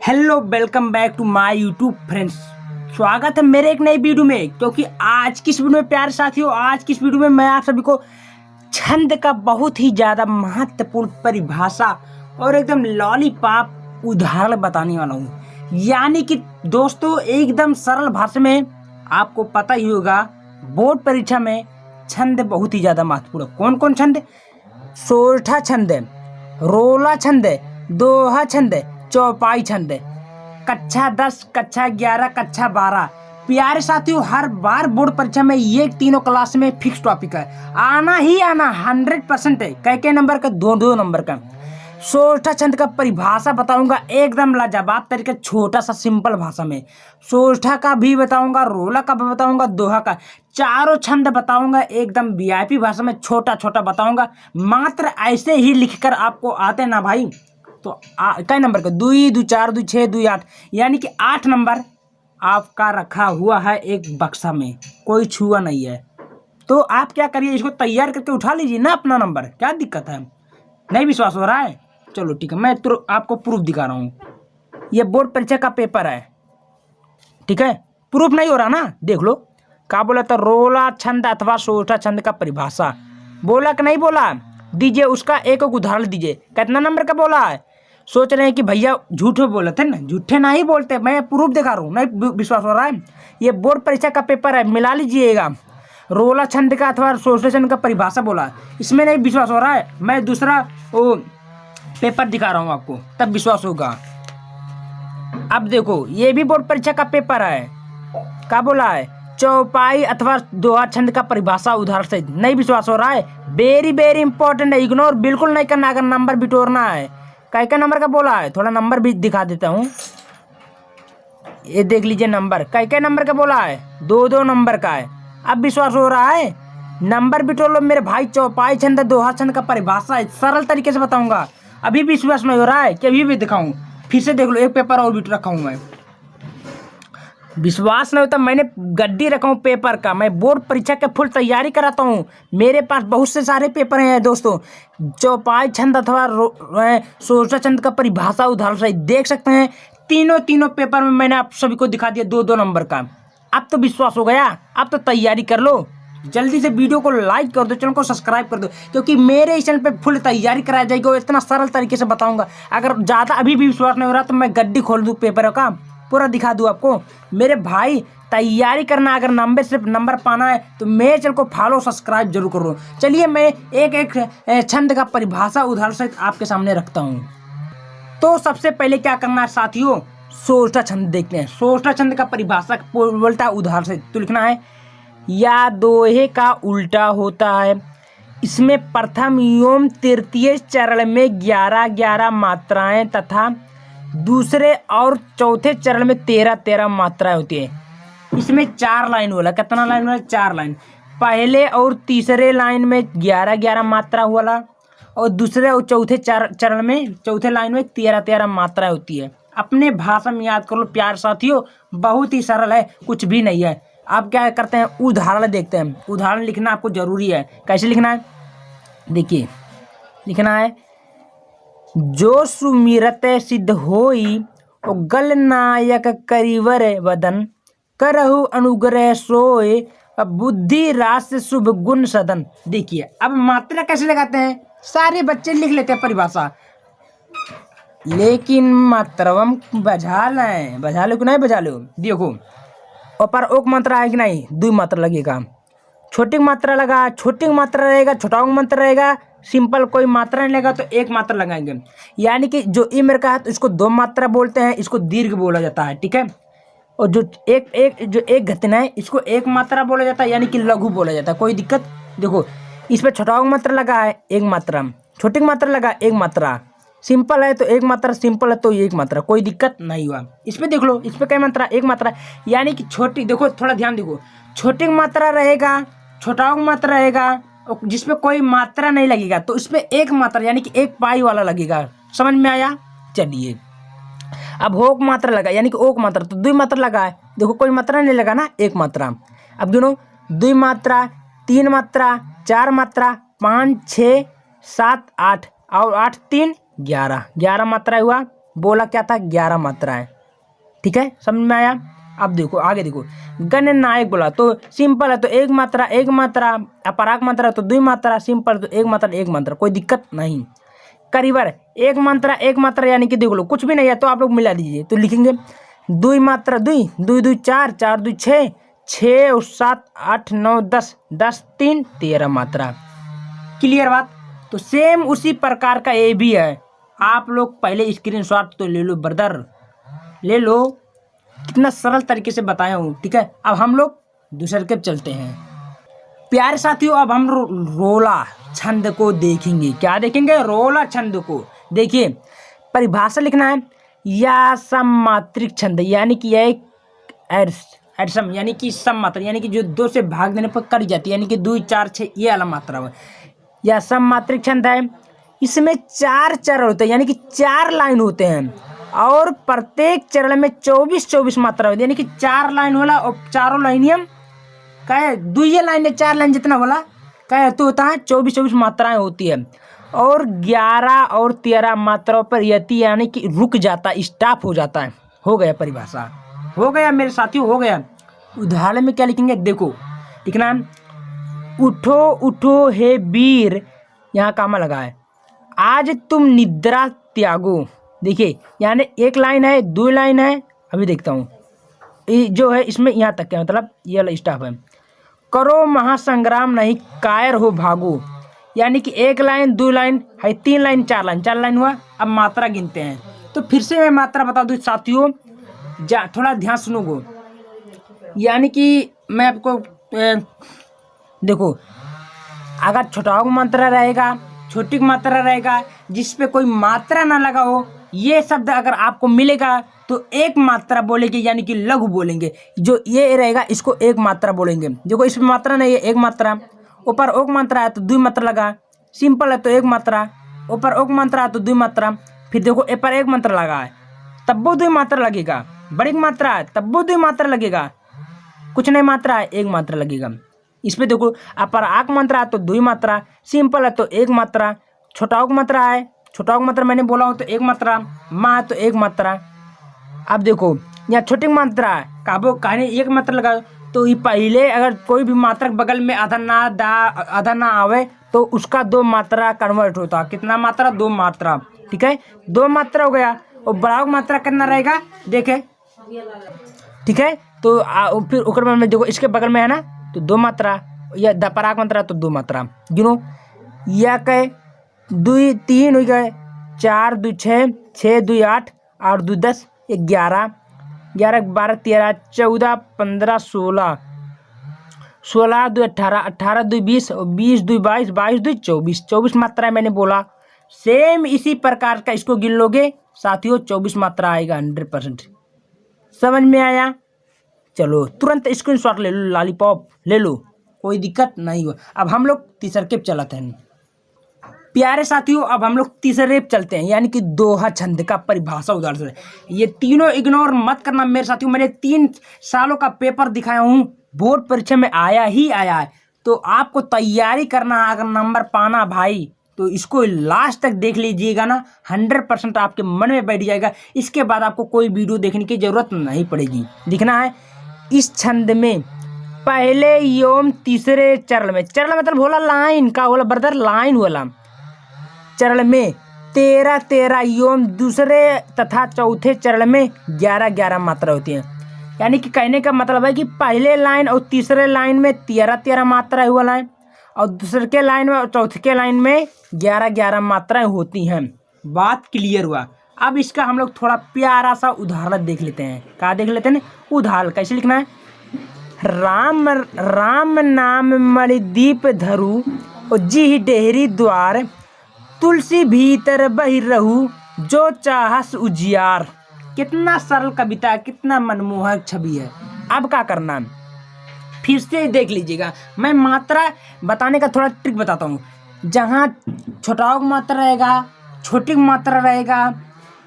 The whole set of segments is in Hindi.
Hello welcome back to my YouTube friends. स्वागत है मेरे एक नई वीडियो में। क्योंकि आज की इस वीडियो में प्यारे साथियों, आज की इस वीडियो में मैं आप सभी को छंद का बहुत ही ज़्यादा महत्वपूर्ण परिभाषा और एकदम लॉलीपॉप उदाहरण बताने वाला हूँ। यानी कि दोस्तों एकदम सरल भाषा में आपको पता ही होगा, बोर्ड परीक्षा में छंद बहुत ही ज़्यादा महत्वपूर्ण है। कौन कौन छंद? सोरठा छंद, रोला छंद, दोहा छंद, चौपाई छंद, कक्षा 10, कक्षा 11, कक्षा 12। प्यारे साथियों, हर बार बोर्ड परीक्षा में ये तीनों क्लास में फिक्स टॉपिक है, आना ही आना 100% है। कई नंबर का? दो नंबर का। सोरठा छंद का परिभाषा बताऊंगा एकदम लाजवाब तरीके, छोटा सा सिंपल भाषा में। सोरठा का भी बताऊंगा, रोला का भी बताऊंगा, दोहा का, चारों छंद बताऊंगा एकदम वीआईपी भाषा में, छोटा छोटा बताऊंगा। मात्र ऐसे ही लिखकर आपको आते ना भाई तो कई नंबर का? 2, 2, 4, 2, 6, 2, 8, यानी कि 8 नंबर आपका रखा हुआ है एक बक्सा में, कोई छुआ नहीं है। तो आप क्या करिए, इसको तैयार करके उठा लीजिए ना अपना नंबर। क्या दिक्कत है? नहीं विश्वास हो रहा है? चलो ठीक है, मैं आपको प्रूफ दिखा रहा हूँ। ये बोर्ड परीक्षा का पेपर है, ठीक है? प्रूफ नहीं हो रहा ना? देख लो। क्या बोला था? रोला छंद अथवा सोरठा छंद का परिभाषा बोला कि नहीं बोला? दीजिए उसका एक उदाहरण दीजिए। कितना नंबर का बोला है? सोच रहे हैं कि भैया झूठे बोले थे ना? झूठे नहीं बोलते, मैं प्रूफ दिखा रहा हूँ। नहीं विश्वास हो रहा है? ये बोर्ड परीक्षा का पेपर है, मिला लीजिएगा। रोला छंद का अथवा सोरठा छंद का परिभाषा बोला, इसमें नहीं विश्वास हो रहा है? मैं दूसरा वो पेपर दिखा रहा हूँ आपको, तब विश्वास होगा। अब देखो, ये भी बोर्ड परीक्षा का पेपर है। क्या बोला है? चौपाई अथवा दोहा छंद का परिभाषा उदाहरण से। नहीं विश्वास हो रहा है? वेरी वेरी इंपॉर्टेंट है, इग्नोर बिल्कुल नहीं करना अगर नंबर बिटोरना है। क्या नंबर का बोला है? थोड़ा नंबर भी दिखा देता हूँ, ये देख लीजिए नंबर। क्या नंबर का बोला है? 2 नंबर का है। अब विश्वास हो रहा है? नंबर बिटोर लो मेरे भाई। चौपाई छंद दोहा छंद का परिभाषा है, सरल तरीके से बताऊंगा। अभी भी विश्वास नहीं हो रहा है कि अभी भी दिखाऊं? फिर से देख लो, एक पेपर और भी रखा हूं मैं। विश्वास नहीं होता, मैंने गड्डी रखा हूँ पेपर का। मैं बोर्ड परीक्षा के फुल तैयारी कराता हूँ, मेरे पास बहुत से सारे पेपर हैं दोस्तों। चौपाई छंद अथवा सोरठा छंद का परिभाषा उदाहरण सही देख सकते हैं। तीनों पेपर में मैंने आप सभी को दिखा दिया 2 नंबर का। अब तो विश्वास हो गया, अब तो तैयारी कर लो। जल्दी से वीडियो को लाइक कर दो, चैनल को सब्सक्राइब कर दो, क्योंकि मेरे इस चैनल पे फुल तैयारी कराई जाएगी और इतना सरल तरीके से बताऊंगा। अगर ज़्यादा अभी भी विश्वास नहीं हो रहा तो मैं गड्डी खोल दूँ पेपर का, पूरा दिखा दूँ आपको। मेरे भाई तैयारी करना, अगर नंबर सिर्फ नंबर पाना है तो मेरे चैनल को फॉलो सब्सक्राइब जरूर करो। चलिए मैं एक छंद का परिभाषा उदाहरण सहित आपके सामने रखता हूँ। तो सबसे पहले क्या करना है साथियों, सोरठा छंद देखते हैं। सोरठा छंद का परिभाषा उल्टा उदाहरण सहित तो लिखना है, या दोहे का उल्टा होता है। इसमें प्रथम एवं तृतीय चरण में 11 मात्राएं तथा दूसरे और चौथे चरण में 13 मात्राएं होती है। इसमें 4 लाइन बोला। कितना लाइन बोला? 4 लाइन। पहले और तीसरे लाइन में 11 मात्रा वाला, और दूसरे और चौथे चरण में, चौथे लाइन में 13 मात्राएं होती है। अपने भाषा में याद कर लो प्यार साथियों, बहुत ही सरल है, कुछ भी नहीं है। आप क्या करते हैं, उदाहरण देखते हैं। उदाहरण लिखना आपको जरूरी है। कैसे लिखना है? देखिए, लिखना है, जो सुमिरत सिद्ध होई ओ गल नायक करिवर वदन, करहु अनुग्रह सोए बुद्धि रास शुभ गुण सदन। देखिए, अब मात्रा कैसे लगाते हैं? सारे बच्चे लिख लेते हैं परिभाषा, लेकिन मात्रवम बजा लो कि नहीं बजा लो। देखो, ऊपर ओक मात्रा है कि नहीं? 2 मात्रा लगेगा। छोटी मात्रा लगा, छोटी मात्रा रहेगा, छोटा मात्रा रहेगा। सिंपल कोई मात्रा नहीं लगा तो 1 मात्रा लगाएंगे। यानी कि जो इम्र का है तो इसको 2 मात्रा बोलते हैं, इसको दीर्घ बोला जाता है, ठीक है? और जो एक घटना है इसको 1 मात्रा बोला जाता है, यानी कि लघु बोला जाता है। कोई दिक्कत? देखो, इस पर छोटा मात्रा लगा है 1 मात्रा, छोटी मात्रा लगा 1 मात्रा, सिंपल है तो 1 मात्रा, सिंपल है तो 1 मात्रा, कोई दिक्कत नहीं हुआ। इस पर देख लो, इस पर क्या मात्रा? 1 मात्रा। यानी कि छोटी, देखो थोड़ा ध्यान देखो, छोटी मात्रा रहेगा, छोटा मात्रा रहेगा, जिसपे कोई मात्रा नहीं लगेगा तो इस पर 1 मात्रा, यानी कि 1 पाई वाला लगेगा। समझ में आया? चलिए, अब होक मात्रा लगा, यानी कि ओक मात्रा, तो 2 मात्रा लगा है। देखो, कोई मात्रा नहीं लगा ना, 1 मात्रा। अब गिनो, 2 मात्रा, 3 मात्रा, 4 मात्रा, 5, 6, 7, 8, और 8, 3, 11 मात्रा हुआ। बोला क्या था, 11 मात्राएं। ठीक है, समझ में आया। अब देखो आगे देखो, गणनायक बोला तो सिंपल है, तो एक मात्रा, अपराग मात्रा तो 2 मात्रा, सिंपल तो एक मात्रा, कोई दिक्कत नहीं। करीबर एक मात्रा यानी कि देख लो कुछ भी नहीं है तो आप लोग मिला दीजिए, तो लिखेंगे 2 मात्रा 2, 2 2 4, 4 2 6, 6 और 7 8 9 10, 10 3 13 मात्रा। क्लियर बात। तो सेम उसी प्रकार का ये भी है, आप लोग पहले स्क्रीनशॉट तो ले लो ब्रदर, ले लो, कितना सरल तरीके से बताया हूँ। ठीक है, अब हम लोग दूसरे के चलते हैं प्यारे साथियों। अब हम रोला छंद को देखेंगे। क्या देखेंगे? रोला छंद को। देखिए परिभाषा लिखना है, या सममात्रिक छंद, यानी कि यह एक एडसम यानी कि सम मात्रा, यानी कि जो 2 से भाग देने पर कट जाती है, यानी कि 2 4 6 ये वाला मात्रा है, या सममात्रिक छंद है। इसमें 4 चरण होते हैं, यानी कि 4 लाइन होते हैं, और प्रत्येक चरण में 24 मात्रा होती है, यानी कि 4 लाइन होला और चारों लाइनियम कहे 2 लाइन है, 4 लाइन जितना बोला कहे तो होता है 24 मात्राएं होती है, और 11 और 13 मात्राओं पर यति यानी कि रुक जाता, स्टॉप हो जाता है। हो गया परिभाषा, हो गया मेरे साथियों, हो गया। उदाहरण में क्या लिखेंगे? देखो लिखना है, उठो उठो हे वीर, यहाँ कामा लगा है, आज तुम निद्रा त्यागो। देखिए यानी एक लाइन है, 2 लाइन है, अभी देखता हूँ जो है इसमें यहाँ तक है, मतलब ये वाला स्टाफ है। करो महासंग्राम नहीं कायर हो भागो, यानी कि 1 लाइन 2 लाइन है, 3 लाइन 4 लाइन, 4 लाइन हुआ। अब मात्रा गिनते हैं, तो फिर से मैं मात्रा बता दूँ साथियों, थोड़ा ध्यान सुनोगो। यानी कि मैं आपको देखो, अगर छोटा मात्रा रहेगा, छोटी मात्रा रहेगा, जिस पे कोई मात्रा ना लगा हो, ये शब्द अगर आपको मिलेगा तो एक मात्रा बोलेंगे, यानी कि लघु बोलेंगे। जो ये रहेगा इसको एक मात्रा बोलेंगे। देखो इसमें मात्रा नहीं है, एक मात्रा, ऊपर ओक मात्रा है तो 2 मात्रा लगा, सिंपल है तो 1 मात्रा, ऊपर ओक मात्रा है तो 2 मात्रा, फिर देखो ए पर 1 मात्रा लगा है तब वो 2 मात्रा लगेगा, बड़ी मात्रा है तब वो 2 मात्रा लगेगा, कुछ नहीं मात्रा है 1 मात्रा लगेगा। इस पर देखो अपर आक मात्रा है तो 2 मात्रा, सिंपल है तो 1 मात्रा, छोटा ओक मात्रा है, छोटा ओक मात्रा मैंने बोला हो तो 1 मात्रा, माँ है तो 1 मात्रा। अब देखो यहाँ छोटी मात्रा है, काबो कहने 1 मात्रा लगा, तो ये पहले अगर कोई भी मात्रा बगल में आधा ना आवे तो उसका 2 मात्रा कन्वर्ट होता। कितना मात्रा? 2 मात्रा। ठीक है, 2 मात्रा हो गया, और बड़ा मात्रा कितना रहेगा देखे। ठीक है, तो फिर उकर में देखो इसके बगल में है ना तो 2 मात्रा, या दपराक मात्रा तो 2 मात्रा गिनो, या कहे 2 3 हो गए, 4 2 6, 6 2 8, 8 2 10, 11, 11 12 13 14 15 16, 16 2 18, 18 2 20, 20 2 22, 22 2 24, 24 मात्रा मैंने बोला। सेम इसी प्रकार का इसको गिन लोगे साथियों, 24 मात्रा आएगा 100%। समझ में आया? चलो तुरंत स्क्रीनशॉट ले लो, लॉलीपॉप ले लो, कोई दिक्कत नहीं हो। अब हम लोग तीसरे के चलते हैं प्यारे साथियों, अब हम लोग तीसरे चलते हैं, यानी कि दोहा छंद का परिभाषा उदाहरण है। ये तीनों इग्नोर मत करना मेरे साथियों, मैंने 3 सालों का पेपर दिखाया हूँ, बोर्ड परीक्षा में आया ही आया है, तो आपको तैयारी करना है। अगर नंबर पाना भाई तो इसको लास्ट तक देख लीजिएगा ना, 100% आपके मन में बैठ जाएगा। इसके बाद आपको कोई वीडियो देखने की जरूरत नहीं पड़ेगी। लिखना है, इस छंद में पहले एवं तीसरे चरण में, चरण मतलब बोला लाइन का, बोला ब्रदर लाइन वाला, चरण में 13 एवं दूसरे तथा चौथे चरण में 11 मात्रा होती हैं। यानी कि कहने का मतलब है कि पहले लाइन और तीसरे लाइन में 13 मात्रा हुआ लाइन, और दूसरे के लाइन में और चौथे के लाइन में 11 मात्राएं होती हैं। बात क्लियर हुआ। अब इसका हम लोग थोड़ा प्यारा सा उदाहरण देख लेते हैं। क्या देख लेते हैं? उदाहरण कैसे लिखना है? राम नाम मणिदीप धरू, और जी डेहरी द्वार, तुलसी भीतर बहि रहू, जो चाहस उजियार। कितना सरल कविता, कितना मनमोहक छवि है। अब क्या करना है, फिर से देख लीजिएगा। मैं मात्रा बताने का थोड़ा ट्रिक बताता हूँ। जहाँ छोटा मात्रा रहेगा, छोटी मात्रा रहेगा,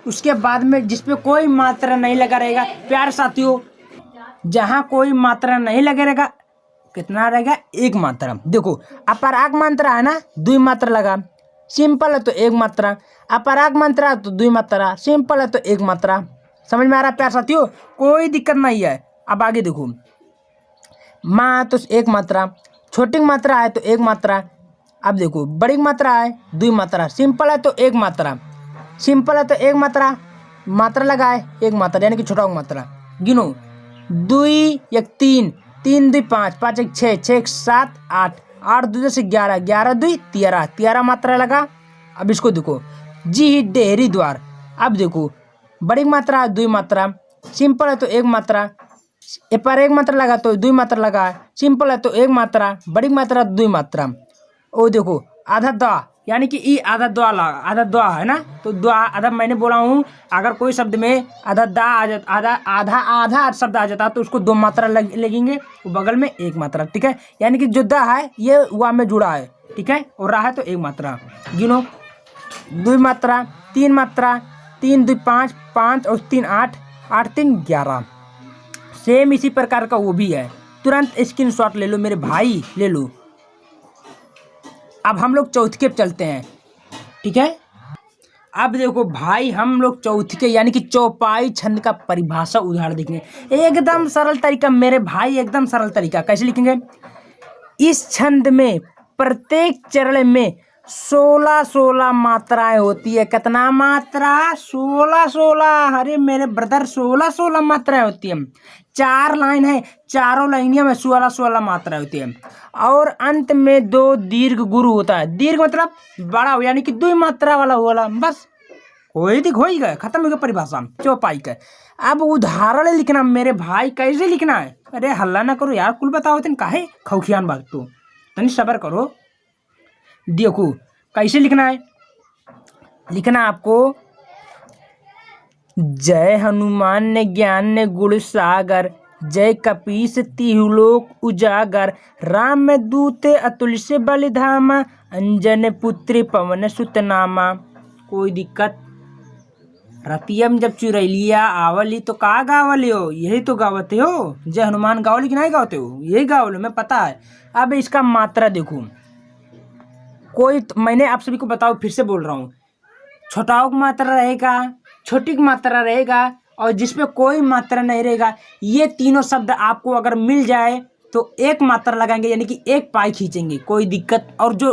उसके बाद में जिस पे कोई मात्रा नहीं लगा रहेगा, प्यारे साथियों जहाँ कोई मात्रा नहीं लगे रहेगा, कितना रहेगा? 1 मात्रा। देखो अपराग मात्रा है ना, 2 मात्रा लगा, सिंपल है तो एक मात्रा, अपराग मात्रा है तो 2 मात्रा, सिंपल है तो 1 मात्रा। समझ में आ रहा है प्यार साथियों, कोई दिक्कत नहीं है। अब आगे देखो, माँ है तो 1 मात्रा, छोटी मात्रा है तो 1 मात्रा। अब देखो बड़ी मात्रा है 2 मात्रा, सिंपल है तो 1 मात्रा, सिंपल है तो 1 मात्रा, मात्रा लगाए 1 मात्रा यानी कि छोटा मात्रा। गिनो 2 1 3, 3 2 5, 5 1 6, 6 1 7 8, 8 2 से 11, 11 2 13, 13 मात्रा लगा। अब इसको देखो, जी डेहरी द्वार। अब देखो बड़ी मात्रा है 2 मात्रा, सिंपल है तो 1 मात्रा, ए पर 1 मात्रा लगा तो 2 मात्रा लगा, सिंपल है तो 1 मात्रा, बड़ी मात्रा 2 मात्रा। ओ देखो आधा दा यानी कि ई आधा द्वा लगा, आधा द्वा है ना, तो द्वा आधा मैंने बोला हूँ, अगर कोई शब्द में आधा दा आ जाता, आधा आधा आधा शब्द आ जाता तो उसको 2 मात्रा लगेंगे, बगल में 1 मात्रा। ठीक है, यानी कि जो दा है ये वा में जुड़ा है, ठीक है, और रा है तो 1 मात्रा। गिनो 2 मात्रा, 3 मात्रा, 3 2 5, 5 और 3 8, 8 3 11। सेम इसी प्रकार का वो भी है, तुरंत स्क्रीनशॉट ले लो मेरे भाई, ले लो। अब हम लोग चौथे के चलते हैं, ठीक है। अब देखो भाई, हम लोग चौथे के यानी कि चौपाई छंद का परिभाषा उदाहरण देखेंगे, एकदम सरल तरीका मेरे भाई, एकदम सरल तरीका। कैसे लिखेंगे, इस छंद में प्रत्येक चरण में 16 मात्राएं होती है। कितना मात्रा, 16। अरे मेरे ब्रदर 16 मात्राएं होती है। 4 लाइन है, चारों लाइनियों में 16 मात्राएं होती है, और अंत में 2 दीर्घ गुरु होता है। दीर्घ मतलब बड़ा हो, यानी कि 2 मात्रा वाला होला, बस कोई दिख हो ही गया, खत्म हो गया परिभाषा चौपाई का। अब उदाहरण लिखना मेरे भाई, कैसे लिखना है। अरे हल्ला ना करो यार, कुल बताओ तुम काहे खौखियान बात, तो तनी सबर करो। देखो कैसे लिखना है, लिखना आपको, जय हनुमान ने ज्ञान ने गुण सागर, जय कपीस तिहुलोक उजागर, राम में दूते अतुल से बलिधामा, अंजन पुत्री पवन सुत नामा। कोई दिक्कत, रतियम जब चुरैलिया आवली तो का गावली हो, यही तो गावते हो। जय हनुमान गावली कि नहीं गावते हो, यही गावली, मैं पता है। अब इसका मात्रा देखो, कोई मैंने आप सभी को बताओ, फिर से बोल रहा हूँ, छोटाओ की मात्रा रहेगा, छोटी की मात्रा रहेगा, और जिसमें कोई मात्रा नहीं रहेगा। ये तीनों शब्द आपको अगर मिल जाए तो 1 मात्रा लगाएंगे, यानी कि 1 पाई खींचेंगे, कोई दिक्कत। और जो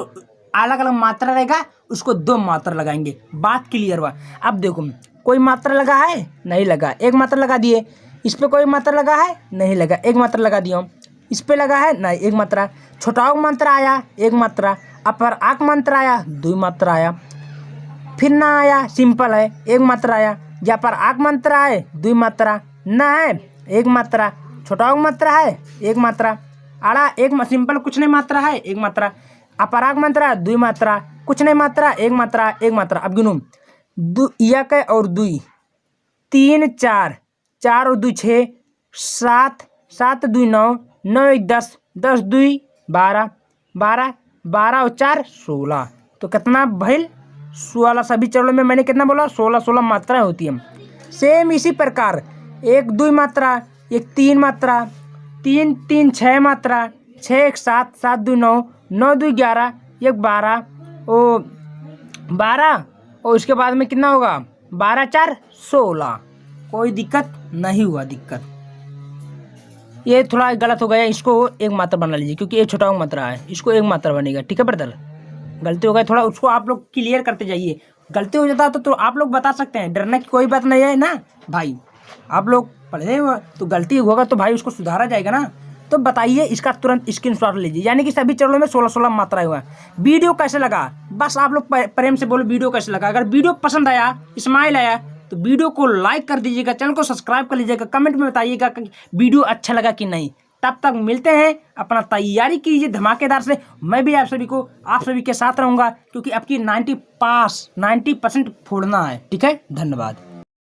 अलग अलग मात्रा रहेगा उसको 2 मात्रा लगाएंगे। बात क्लियर हुआ। अब देखो, कोई मात्रा लगा है, नहीं लगा, 1 मात्रा लगा दिए। इस पर कोई मात्रा लगा है, नहीं लगा, 1 मात्रा लगा दिया। इस पे लगा है, नहीं, 1 मात्रा। छोटाओ मंत्र आया 1 मात्रा, अपर आक मंत्र आया 2 मात्रा आया, फिर ना आया, सिंपल है 1 मात्रा आया। या पर आक मंत्र आए 2 मात्रा, ना है 1 मात्रा, छोटाओ मात्रा है 1 मात्रा, आड़ा 1 सिंपल कुछ नहीं मात्रा है 1 मात्रा, अपराग मंत्र 2 मात्रा, कुछ नहीं मात्रा 1 मात्रा 1 मात्रा। अब गिनो, एक और 2, 3 4, 4 और 2 6, 7, 7 2 9, 9 1 10, 10 2 12, 12, 12 और 4 16। तो कितना भइल, 16। सभी चरणों में मैंने कितना बोला, 16 मात्राएं होती हैं। सेम इसी प्रकार 1 2 मात्रा, 1 3 मात्रा, 3 3 6 मात्रा, 6 1 7, 7 2 9, 9 2 11, 1 12 और 12, और उसके बाद में कितना होगा, 12 4 16। कोई दिक्कत नहीं हुआ, दिक्कत ये थोड़ा गलत हो गया, इसको 1 मात्रा बना लीजिए, क्योंकि ये छोटा मात्रा है, इसको 1 मात्रा बनेगा। ठीक है ब्रदर, गलती हो गई थोड़ा, उसको आप लोग क्लियर करते जाइए। गलती हो जाता तो आप लोग बता सकते हैं, डरने की कोई बात नहीं है ना भाई। आप लोग पढ़े हुए तो गलती होगा तो भाई उसको सुधारा जाएगा ना, तो बताइए, इसका तुरंत स्क्रीनशॉट लीजिए। यानी कि सभी चरणों में 16 मात्राएं हुआ। वीडियो कैसे लगा, बस आप लोग प्रेम से बोलो वीडियो कैसे लगा। अगर वीडियो पसंद आया, स्माइल आया, तो वीडियो को लाइक कर दीजिएगा, चैनल को सब्सक्राइब कर लीजिएगा, कमेंट में बताइएगा कि वीडियो अच्छा लगा कि नहीं। तब तक मिलते हैं, अपना तैयारी कीजिए धमाकेदार से। मैं भी आप सभी के साथ रहूँगा, क्योंकि आपकी 90% फोड़ना है। ठीक है, धन्यवाद।